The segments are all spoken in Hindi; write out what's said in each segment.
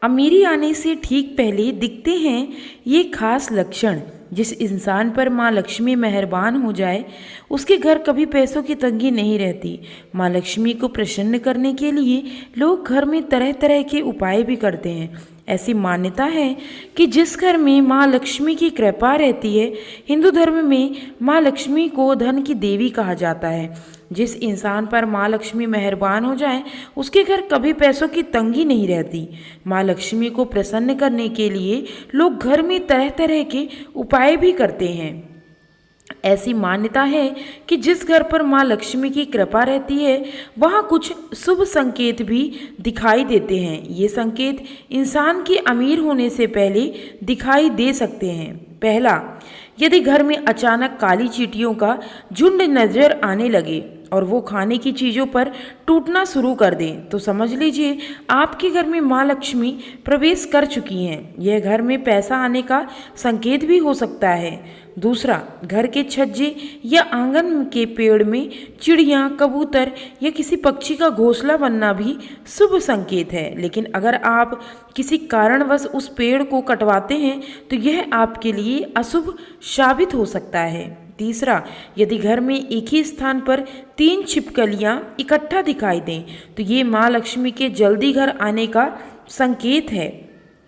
अमीरी आने से ठीक पहले दिखते हैं ये खास लक्षण। जिस इंसान पर माँ लक्ष्मी मेहरबान हो जाए उसके घर कभी पैसों की तंगी नहीं रहती। माँ लक्ष्मी को प्रसन्न करने के लिए लोग घर में तरह तरह के उपाय भी करते हैं। ऐसी मान्यता है कि जिस घर में माँ लक्ष्मी की कृपा रहती है, हिंदू धर्म में माँ लक्ष्मी को धन की देवी कहा जाता है। जिस इंसान पर माँ लक्ष्मी मेहरबान हो जाए उसके घर कभी पैसों की तंगी नहीं रहती। माँ लक्ष्मी को प्रसन्न करने के लिए लोग घर में तरह तरह के उपाय भी करते हैं। ऐसी मान्यता है कि जिस घर पर माँ लक्ष्मी की कृपा रहती है वहाँ कुछ शुभ संकेत भी दिखाई देते हैं। ये संकेत इंसान के अमीर होने से पहले दिखाई दे सकते हैं। पहला, यदि घर में अचानक काली चींटियों का झुंड नजर आने लगे और वो खाने की चीज़ों पर टूटना शुरू कर दें तो समझ लीजिए आपके घर में माँ लक्ष्मी प्रवेश कर चुकी हैं। यह घर में पैसा आने का संकेत भी हो सकता है। दूसरा, घर के छज्जे या आंगन के पेड़ में चिड़िया, कबूतर या किसी पक्षी का घोंसला बनना भी शुभ संकेत है। लेकिन अगर आप किसी कारणवश उस पेड़ को कटवाते हैं तो यह आपके लिए अशुभ साबित हो सकता है। तीसरा, यदि घर में एक ही स्थान पर 3 छिपकलियां इकट्ठा दिखाई दें तो ये माँ लक्ष्मी के जल्दी घर आने का संकेत है।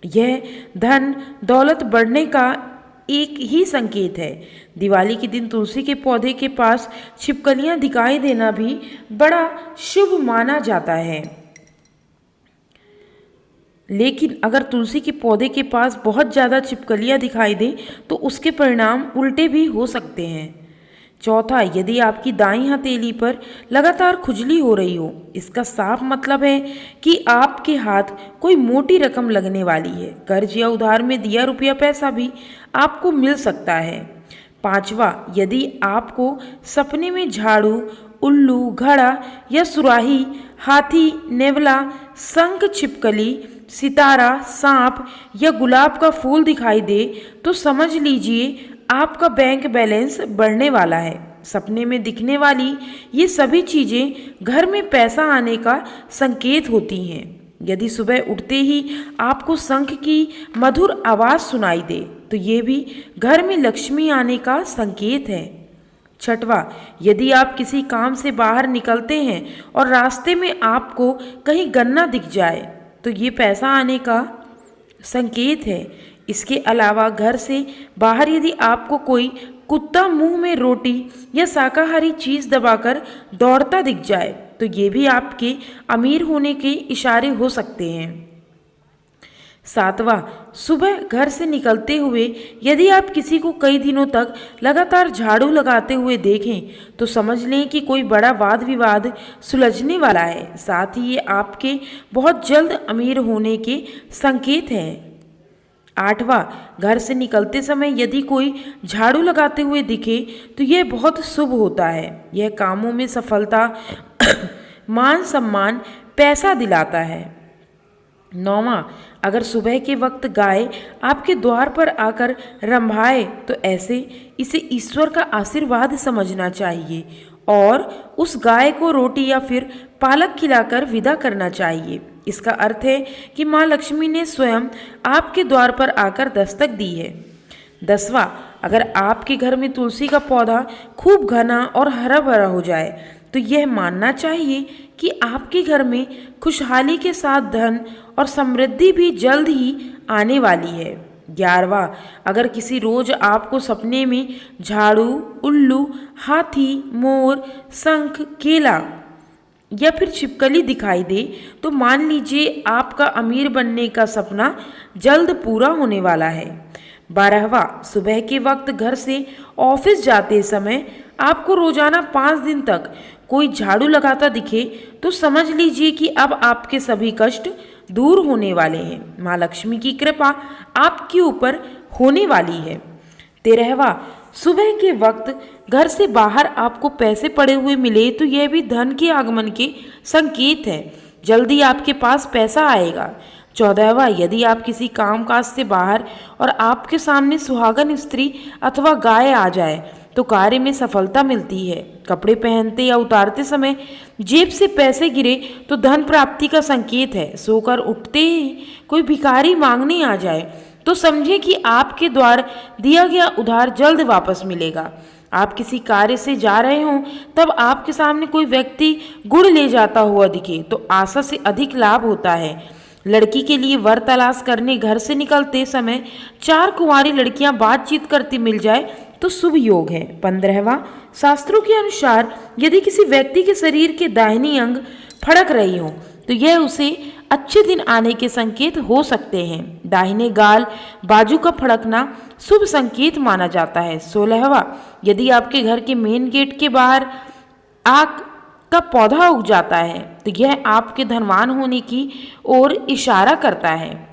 यह धन दौलत बढ़ने का एक ही संकेत है। दिवाली के दिन तुलसी के पौधे के पास छिपकलियां दिखाई देना भी बड़ा शुभ माना जाता है। लेकिन अगर तुलसी के पौधे के पास बहुत ज़्यादा छिपकलियां दिखाई दें तो उसके परिणाम उल्टे भी हो सकते हैं। चौथा, यदि आपकी दाईं हथेली पर लगातार खुजली हो रही हो, इसका साफ मतलब है कि आपके हाथ कोई मोटी रकम लगने वाली है। कर्ज या उधार में दिया रुपया पैसा भी आपको मिल सकता है। पांचवा, यदि आपको सपने में झाड़ू, उल्लू, घड़ा या सुराही, हाथी, नेवला, शंख, छिपकली, सितारा, सांप या गुलाब का फूल दिखाई दे तो समझ लीजिए आपका बैंक बैलेंस बढ़ने वाला है। सपने में दिखने वाली ये सभी चीज़ें घर में पैसा आने का संकेत होती हैं। यदि सुबह उठते ही आपको शंख की मधुर आवाज़ सुनाई दे तो ये भी घर में लक्ष्मी आने का संकेत है। छठवा, यदि आप किसी काम से बाहर निकलते हैं और रास्ते में आपको कहीं गन्ना दिख जाए तो ये पैसा आने का संकेत है। इसके अलावा घर से बाहर यदि आपको कोई कुत्ता मुंह में रोटी या शाकाहारी चीज़ दबाकर दौड़ता दिख जाए तो ये भी आपके अमीर होने के इशारे हो सकते हैं। सातवां, सुबह घर से निकलते हुए यदि आप किसी को कई दिनों तक लगातार झाड़ू लगाते हुए देखें तो समझ लें कि कोई बड़ा वाद विवाद सुलझने वाला है। साथ ही ये आपके बहुत जल्द अमीर होने के संकेत हैं। आठवां, घर से निकलते समय यदि कोई झाड़ू लगाते हुए दिखे तो यह बहुत शुभ होता है। यह कामों में सफलता, मान सम्मान, पैसा दिलाता है। नौवां, अगर सुबह के वक्त गाय आपके द्वार पर आकर रंभाए तो इसे ईश्वर का आशीर्वाद समझना चाहिए और उस गाय को रोटी या फिर पालक खिलाकर विदा करना चाहिए। इसका अर्थ है कि माँ लक्ष्मी ने स्वयं आपके द्वार पर आकर दस्तक दी है। 10वां, अगर आपके घर में तुलसी का पौधा खूब घना और हरा भरा हो जाए तो यह मानना चाहिए कि आपके घर में खुशहाली के साथ धन और समृद्धि भी जल्द ही आने वाली है। 11वां, अगर किसी रोज आपको सपने में झाड़ू, उल्लू, हाथी, मोर, शंख, केला या फिर छिपकली दिखाई दे तो मान लीजिए आपका अमीर बनने का सपना जल्द पूरा होने वाला है। 12वां, सुबह के वक्त घर से ऑफिस जाते समय आपको रोजाना 5 दिन तक कोई झाड़ू लगाता दिखे तो समझ लीजिए कि अब आपके सभी कष्ट दूर होने वाले हैं। माँ लक्ष्मी की कृपा आपके ऊपर होने वाली है। 13वां, सुबह के वक्त घर से बाहर आपको पैसे पड़े हुए मिले तो यह भी धन के आगमन के संकेत है। जल्दी आपके पास पैसा आएगा। 14वां, यदि आप किसी कामकाज से बाहर और आपके सामने सुहागन स्त्री अथवा गाय आ जाए तो कार्य में सफलता मिलती है। कपड़े पहनते या उतारते समय जेब से पैसे गिरे तो धन प्राप्ति का संकेत है। सोकर उठते ही कोई भिखारी मांगने आ जाए तो समझें कि आपके द्वार दिया गया उधार जल्द वापस मिलेगा। आप किसी कार्य से जा रहे हों तब आपके सामने कोई व्यक्ति गुड़ ले जाता हुआ दिखे तो आशा से अधिक लाभ होता है। लड़की के लिए वर तलाश करने घर से निकलते समय 4 कुंवारी लड़कियां बातचीत करती मिल जाए तो शुभ योग है। 15वां, शास्त्रों के अनुसार यदि किसी व्यक्ति के शरीर के दाहिनी अंग फड़क रही हो तो यह उसे अच्छे दिन आने के संकेत हो सकते हैं। दाहिने गाल बाजू का फड़कना शुभ संकेत माना जाता है। 16वां, यदि आपके घर के मेन गेट के बाहर आक का पौधा उग जाता है तो यह आपके धनवान होने की ओर इशारा करता है।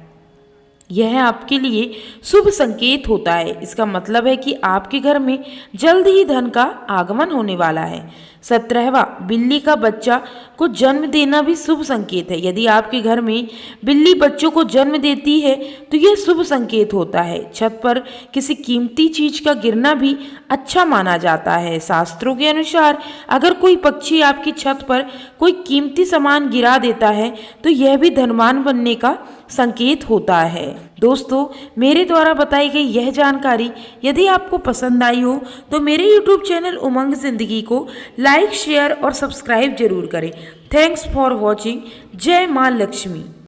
यह आपके लिए शुभ संकेत होता है। इसका मतलब है कि आपके घर में जल्द ही धन का आगमन होने वाला है। 17वां, बिल्ली का बच्चा को जन्म देना भी शुभ संकेत है। यदि आपके घर में बिल्ली बच्चों को जन्म देती है तो यह शुभ संकेत होता है। छत पर किसी कीमती चीज का गिरना भी अच्छा माना जाता है। शास्त्रों के अनुसार अगर कोई पक्षी आपकी छत पर कोई कीमती सामान गिरा देता है तो यह भी धनवान बनने का संकेत होता है। दोस्तों, मेरे द्वारा बताई गई यह जानकारी यदि आपको पसंद आई हो तो मेरे YouTube चैनल उमंग जिंदगी को लाइक, शेयर और सब्सक्राइब जरूर करें। Thanks for watching. जय मां लक्ष्मी।